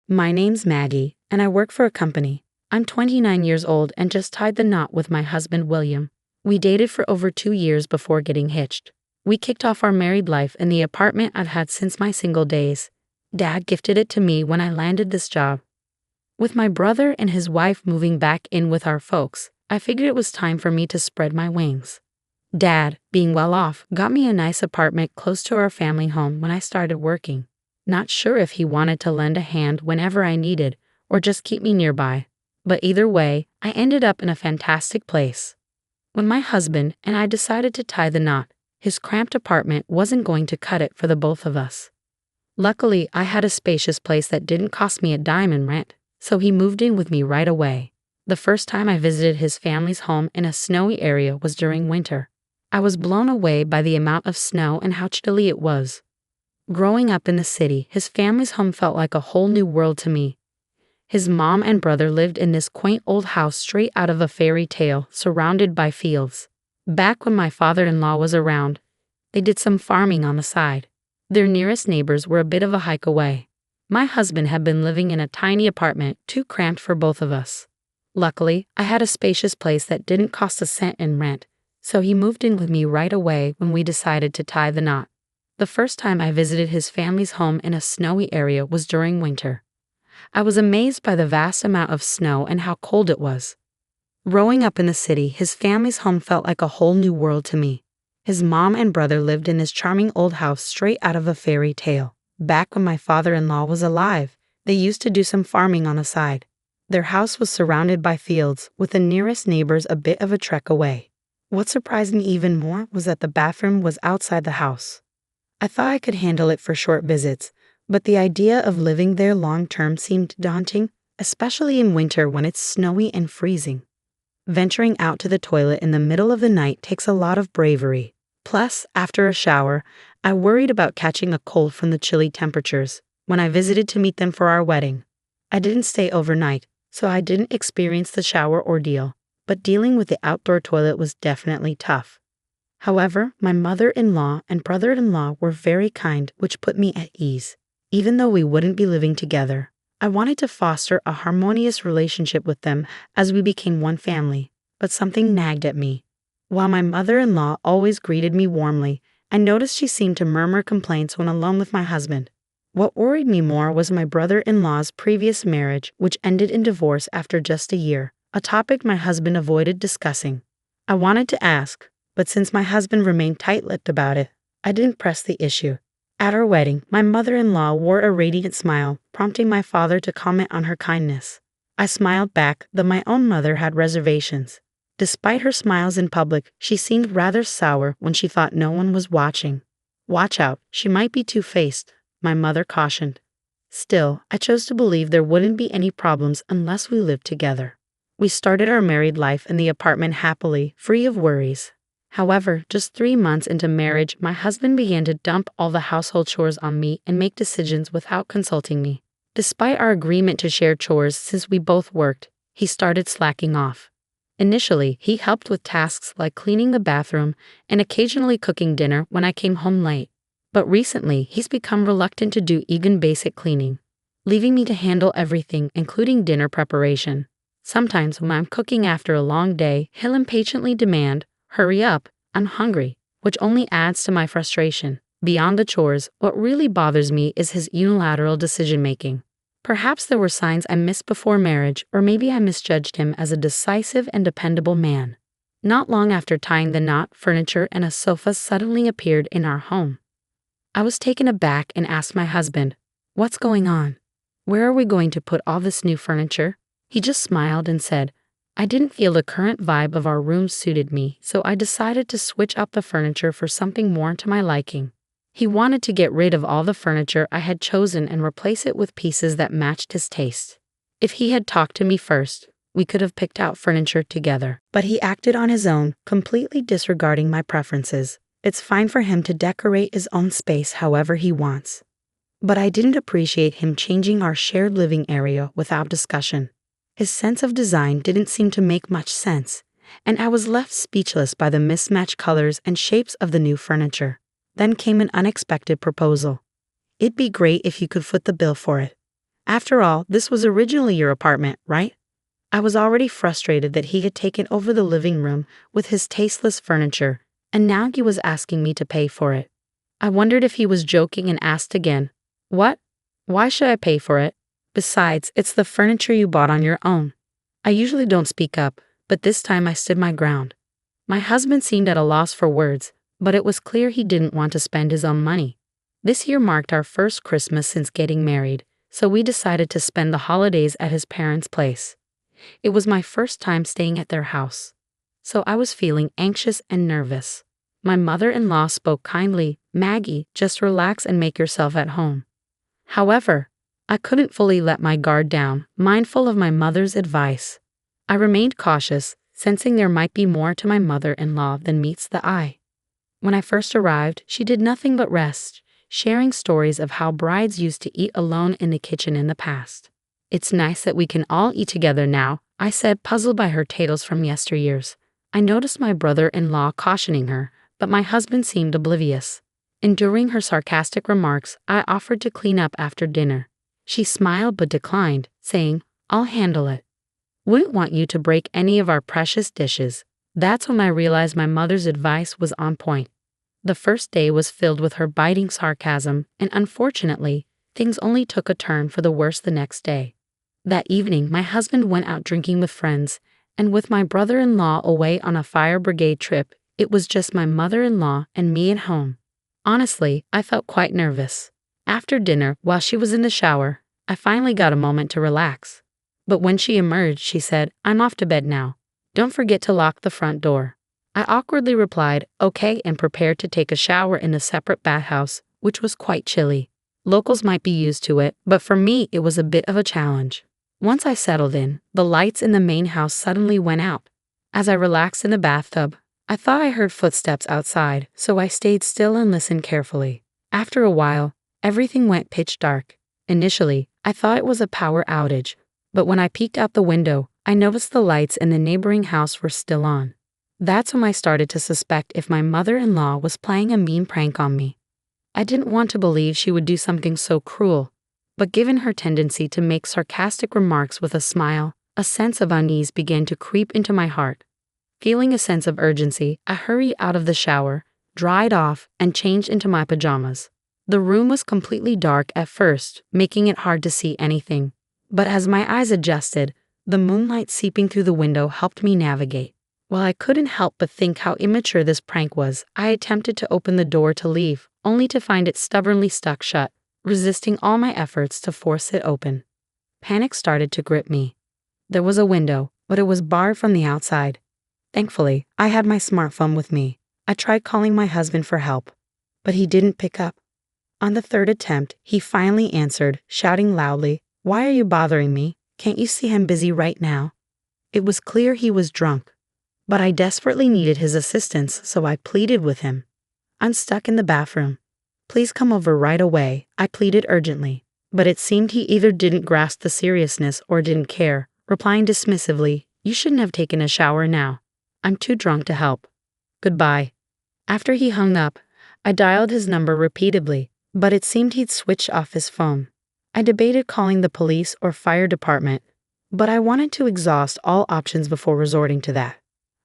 My name's Maggie, and I work for a company. I'm 29 years old and just tied the knot with my husband, William. We dated for over 2 years before getting hitched. We kicked off our married life in the apartment I've had since my single days. Dad gifted it to me when I landed this job. With my brother and his wife moving back in with our folks, I figured it was time for me to spread my wings. Dad, being well off, got me a nice apartment close to our family home when I started working. Not sure if he wanted to lend a hand whenever I needed, or just keep me nearby. But either way, I ended up in a fantastic place. When my husband and I decided to tie the knot, his cramped apartment wasn't going to cut it for the both of us. Luckily, I had a spacious place that didn't cost me a dime in rent, so he moved in with me right away. The first time I visited his family's home in a snowy area was during winter. I was blown away by the amount of snow and how chilly it was. Growing up in the city, his family's home felt like a whole new world to me. His mom and brother lived in this quaint old house straight out of a fairy tale, surrounded by fields. Back when my father-in-law was around, they did some farming on the side. Their nearest neighbors were a bit of a hike away. My husband had been living in a tiny apartment, too cramped for both of us. Luckily, I had a spacious place that didn't cost a cent in rent, so he moved in with me right away when we decided to tie the knot. The first time I visited his family's home in a snowy area was during winter. I was amazed by the vast amount of snow and how cold it was. Growing up in the city, his family's home felt like a whole new world to me. His mom and brother lived in this charming old house straight out of a fairy tale. Back when my father-in-law was alive, they used to do some farming on the side. Their house was surrounded by fields, with the nearest neighbors a bit of a trek away. What surprised me even more was that the bathroom was outside the house. I thought I could handle it for short visits, but the idea of living there long-term seemed daunting, especially in winter when it's snowy and freezing. Venturing out to the toilet in the middle of the night takes a lot of bravery. Plus, after a shower, I worried about catching a cold from the chilly temperatures when I visited to meet them for our wedding. I didn't stay overnight, so I didn't experience the shower ordeal, but dealing with the outdoor toilet was definitely tough. However, my mother-in-law and brother-in-law were very kind, which put me at ease. Even though we wouldn't be living together, I wanted to foster a harmonious relationship with them as we became one family, but something nagged at me. While my mother-in-law always greeted me warmly, I noticed she seemed to murmur complaints when alone with my husband. What worried me more was my brother-in-law's previous marriage, which ended in divorce after just a year, a topic my husband avoided discussing. I wanted to ask, but since my husband remained tight-lipped about it, I didn't press the issue. At our wedding, my mother-in-law wore a radiant smile, prompting my father to comment on her kindness. I smiled back, though my own mother had reservations. Despite her smiles in public, she seemed rather sour when she thought no one was watching. "Watch out, she might be two-faced," my mother cautioned. Still, I chose to believe there wouldn't be any problems unless we lived together. We started our married life in the apartment happily, free of worries. However, just 3 months into marriage, my husband began to dump all the household chores on me and make decisions without consulting me. Despite our agreement to share chores since we both worked, he started slacking off. Initially, he helped with tasks like cleaning the bathroom and occasionally cooking dinner when I came home late. But recently, he's become reluctant to do even basic cleaning, leaving me to handle everything, including dinner preparation. Sometimes when I'm cooking after a long day, he'll impatiently demand, "Hurry up, I'm hungry," which only adds to my frustration. Beyond the chores, what really bothers me is his unilateral decision-making. Perhaps there were signs I missed before marriage, or maybe I misjudged him as a decisive and dependable man. Not long after tying the knot, furniture and a sofa suddenly appeared in our home. I was taken aback and asked my husband, "What's going on? Where are we going to put all this new furniture?" He just smiled and said, "I didn't feel the current vibe of our room suited me, so I decided to switch up the furniture for something more to my liking." He wanted to get rid of all the furniture I had chosen and replace it with pieces that matched his taste. If he had talked to me first, we could have picked out furniture together. But he acted on his own, completely disregarding my preferences. It's fine for him to decorate his own space however he wants. But I didn't appreciate him changing our shared living area without discussion. His sense of design didn't seem to make much sense, and I was left speechless by the mismatched colors and shapes of the new furniture. Then came an unexpected proposal. "It'd be great if you could foot the bill for it." After all, this was originally your apartment, right? I was already frustrated that he had taken over the living room with his tasteless furniture, and now he was asking me to pay for it. I wondered if he was joking and asked again, "What? Why should I pay for it? Besides, it's the furniture you bought on your own." I usually don't speak up, but this time I stood my ground. My husband seemed at a loss for words, but it was clear he didn't want to spend his own money. This year marked our first Christmas since getting married, so we decided to spend the holidays at his parents' place. It was my first time staying at their house, so I was feeling anxious and nervous. My mother-in-law spoke kindly, "Maggie, just relax and make yourself at home." However, I couldn't fully let my guard down, mindful of my mother's advice. I remained cautious, sensing there might be more to my mother-in-law than meets the eye. When I first arrived, she did nothing but rest, sharing stories of how brides used to eat alone in the kitchen in the past. "It's nice that we can all eat together now," I said, puzzled by her tales from yesteryears. I noticed my brother-in-law cautioning her, but my husband seemed oblivious. Enduring her sarcastic remarks, I offered to clean up after dinner. She smiled but declined, saying, "I'll handle it. Wouldn't want you to break any of our precious dishes." That's when I realized my mother's advice was on point. The first day was filled with her biting sarcasm, and unfortunately, things only took a turn for the worse the next day. That evening, my husband went out drinking with friends, and with my brother-in-law away on a fire brigade trip, it was just my mother-in-law and me at home. Honestly, I felt quite nervous. After dinner, while she was in the shower, I finally got a moment to relax. But when she emerged, she said, "I'm off to bed now. Don't forget to lock the front door." I awkwardly replied, "Okay," and prepared to take a shower in a separate bathhouse, which was quite chilly. Locals might be used to it, but for me, it was a bit of a challenge. Once I settled in, the lights in the main house suddenly went out. As I relaxed in the bathtub, I thought I heard footsteps outside, so I stayed still and listened carefully. After a while, everything went pitch dark. Initially, I thought it was a power outage, but when I peeked out the window, I noticed the lights in the neighboring house were still on. That's when I started to suspect if my mother-in-law was playing a mean prank on me. I didn't want to believe she would do something so cruel, but given her tendency to make sarcastic remarks with a smile, a sense of unease began to creep into my heart. Feeling a sense of urgency, I hurried out of the shower, dried off, and changed into my pajamas. The room was completely dark at first, making it hard to see anything. But as my eyes adjusted, the moonlight seeping through the window helped me navigate. While I couldn't help but think how immature this prank was, I attempted to open the door to leave, only to find it stubbornly stuck shut, resisting all my efforts to force it open. Panic started to grip me. There was a window, but it was barred from the outside. Thankfully, I had my smartphone with me. I tried calling my husband for help, but he didn't pick up. On the third attempt, he finally answered, shouting loudly, "Why are you bothering me? Can't you see I'm busy right now?" It was clear he was drunk, but I desperately needed his assistance, so I pleaded with him. "I'm stuck in the bathroom. Please come over right away," I pleaded urgently. But it seemed he either didn't grasp the seriousness or didn't care, replying dismissively, "You shouldn't have taken a shower now. I'm too drunk to help. Goodbye." After he hung up, I dialed his number repeatedly, but it seemed he'd switched off his phone. I debated calling the police or fire department, but I wanted to exhaust all options before resorting to that.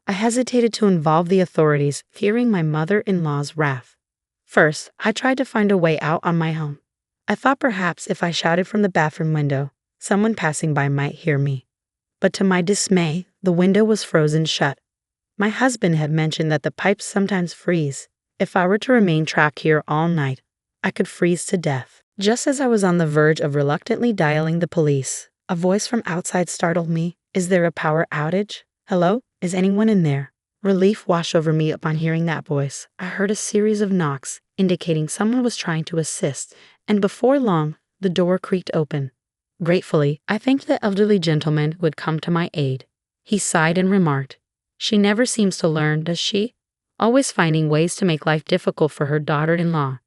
I hesitated to involve the authorities, fearing my mother-in-law's wrath. First, I tried to find a way out on my own. I thought perhaps if I shouted from the bathroom window, someone passing by might hear me. But to my dismay, the window was frozen shut. My husband had mentioned that the pipes sometimes freeze. If I were to remain trapped here all night, I could freeze to death. Just as I was on the verge of reluctantly dialing the police, a voice from outside startled me. "Is there a power outage? Hello? Is anyone in there?" Relief washed over me upon hearing that voice. I heard a series of knocks, indicating someone was trying to assist, and before long, the door creaked open. Gratefully, I thanked the elderly gentleman who had come to my aid. He sighed and remarked, "She never seems to learn, does she? Always finding ways to make life difficult for her daughter-in-law."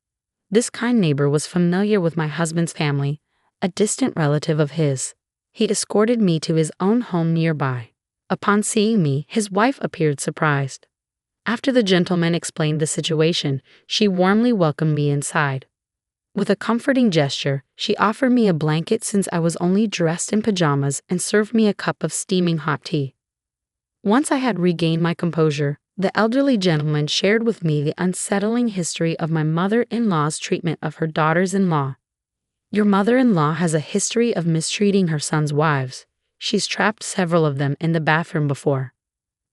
This kind neighbor was familiar with my husband's family, a distant relative of his. He escorted me to his own home nearby. Upon seeing me, his wife appeared surprised. After the gentleman explained the situation, she warmly welcomed me inside. With a comforting gesture, she offered me a blanket since I was only dressed in pajamas and served me a cup of steaming hot tea. Once I had regained my composure, the elderly gentleman shared with me the unsettling history of my mother-in-law's treatment of her daughters-in-law. Your mother-in-law has a history of mistreating her son's wives. She's trapped several of them in the bathroom before.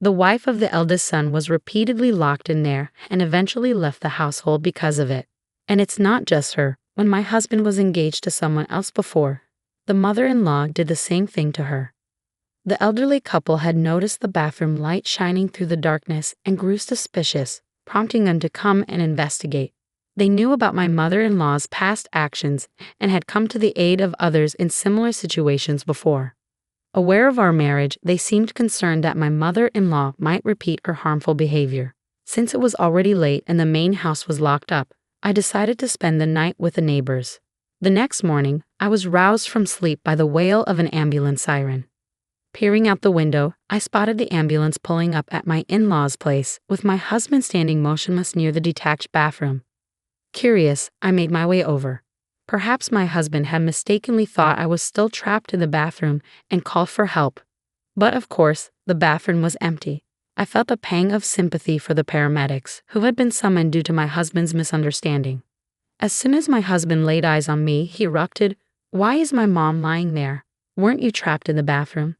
The wife of the eldest son was repeatedly locked in there and eventually left the household because of it. And it's not just her. When my husband was engaged to someone else before, the mother-in-law did the same thing to her. The elderly couple had noticed the bathroom light shining through the darkness and grew suspicious, prompting them to come and investigate. They knew about my mother-in-law's past actions and had come to the aid of others in similar situations before. Aware of our marriage, they seemed concerned that my mother-in-law might repeat her harmful behavior. Since it was already late and the main house was locked up, I decided to spend the night with the neighbors. The next morning, I was roused from sleep by the wail of an ambulance siren. Peering out the window, I spotted the ambulance pulling up at my in-laws' place, with my husband standing motionless near the detached bathroom. Curious, I made my way over. Perhaps my husband had mistakenly thought I was still trapped in the bathroom and called for help. But of course, the bathroom was empty. I felt a pang of sympathy for the paramedics, who had been summoned due to my husband's misunderstanding. As soon as my husband laid eyes on me, he erupted, "Why is my mom lying there? Weren't you trapped in the bathroom?"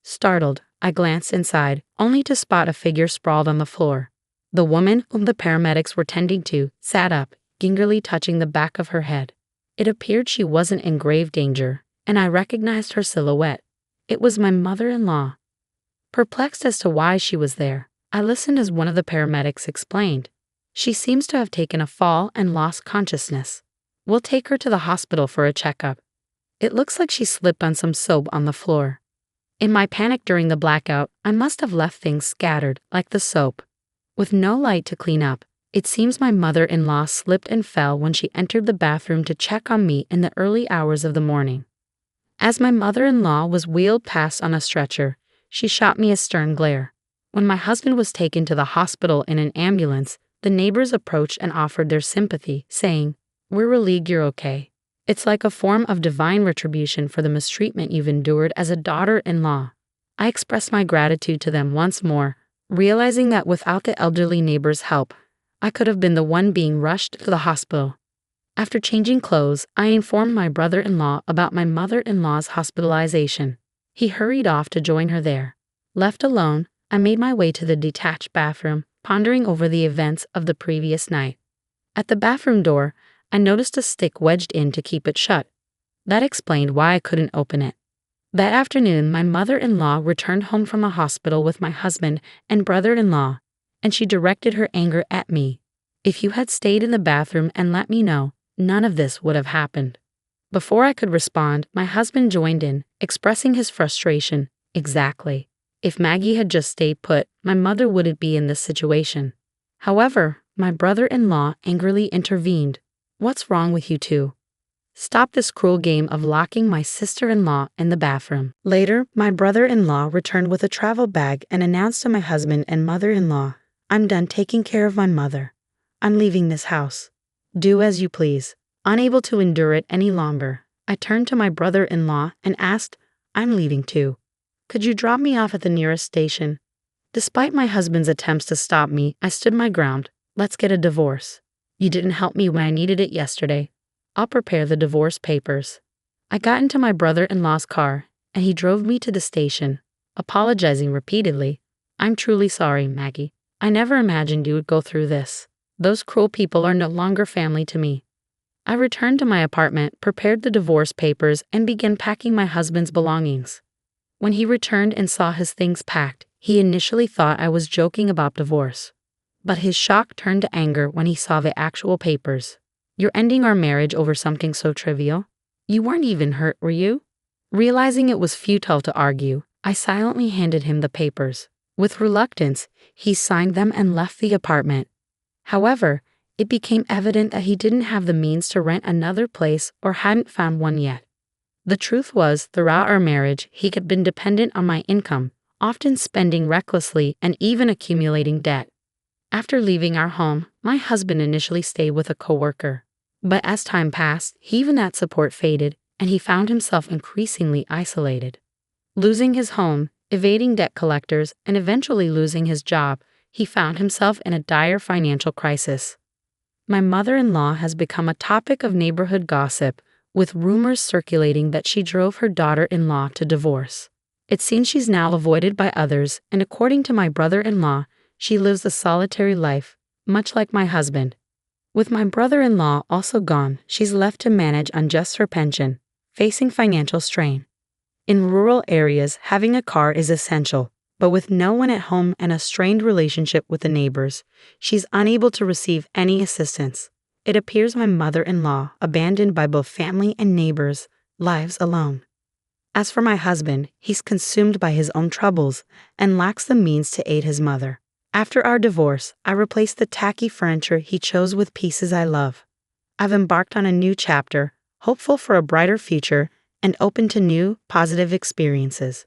Startled, I glanced inside, only to spot a figure sprawled on the floor. The woman whom the paramedics were tending to sat up, gingerly touching the back of her head. It appeared she wasn't in grave danger, and I recognized her silhouette. It was my mother-in-law. Perplexed as to why she was there, I listened as one of the paramedics explained. She seems to have taken a fall and lost consciousness. We'll take her to the hospital for a checkup. It looks like she slipped on some soap on the floor. In my panic during the blackout, I must have left things scattered, like the soap. With no light to clean up, it seems my mother-in-law slipped and fell when she entered the bathroom to check on me in the early hours of the morning. As my mother-in-law was wheeled past on a stretcher, she shot me a stern glare. When my husband was taken to the hospital in an ambulance, the neighbors approached and offered their sympathy, saying, "We're relieved you're okay. It's like a form of divine retribution for the mistreatment you've endured as a daughter-in-law." I expressed my gratitude to them once more, realizing that without the elderly neighbor's help, I could have been the one being rushed to the hospital. After changing clothes, I informed my brother-in-law about my mother-in-law's hospitalization. He hurried off to join her there. Left alone, I made my way to the detached bathroom, pondering over the events of the previous night. At the bathroom door, I noticed a stick wedged in to keep it shut. That explained why I couldn't open it. That afternoon, my mother-in-law returned home from the hospital with my husband and brother-in-law, and she directed her anger at me. "If you had stayed in the bathroom and let me know, none of this would have happened." Before I could respond, my husband joined in, expressing his frustration. Exactly. If Maggie had just stayed put, my mother wouldn't be in this situation. However, my brother-in-law angrily intervened. "What's wrong with you two? Stop this cruel game of locking my sister-in-law in the bathroom." Later, my brother-in-law returned with a travel bag and announced to my husband and mother-in-law, "I'm done taking care of my mother. I'm leaving this house. Do as you please." Unable to endure it any longer, I turned to my brother-in-law and asked, "I'm leaving too. Could you drop me off at the nearest station?" Despite my husband's attempts to stop me, I stood my ground. "Let's get a divorce. You didn't help me when I needed it yesterday. I'll prepare the divorce papers." I got into my brother-in-law's car, and he drove me to the station, apologizing repeatedly. "I'm truly sorry, Maggie. I never imagined you would go through this. Those cruel people are no longer family to me." I returned to my apartment, prepared the divorce papers, and began packing my husband's belongings. When he returned and saw his things packed, he initially thought I was joking about divorce. But his shock turned to anger when he saw the actual papers. "You're ending our marriage over something so trivial? You weren't even hurt, were you?" Realizing it was futile to argue, I silently handed him the papers. With reluctance, he signed them and left the apartment. However, it became evident that he didn't have the means to rent another place or hadn't found one yet. The truth was, throughout our marriage, he had been dependent on my income, often spending recklessly and even accumulating debt. After leaving our home, my husband initially stayed with a coworker. But as time passed, even that support faded, and he found himself increasingly isolated. Losing his home, evading debt collectors, and eventually losing his job, he found himself in a dire financial crisis. My mother-in-law has become a topic of neighborhood gossip, with rumors circulating that she drove her daughter-in-law to divorce. It seems she's now avoided by others, and according to my brother-in-law, she lives a solitary life, much like my husband. With my brother-in-law also gone, she's left to manage on just her pension, facing financial strain. In rural areas, having a car is essential, but with no one at home and a strained relationship with the neighbors, she's unable to receive any assistance. It appears my mother-in-law, abandoned by both family and neighbors, lives alone. As for my husband, he's consumed by his own troubles and lacks the means to aid his mother. After our divorce, I replaced the tacky furniture he chose with pieces I love. I've embarked on a new chapter, hopeful for a brighter future and open to new, positive experiences.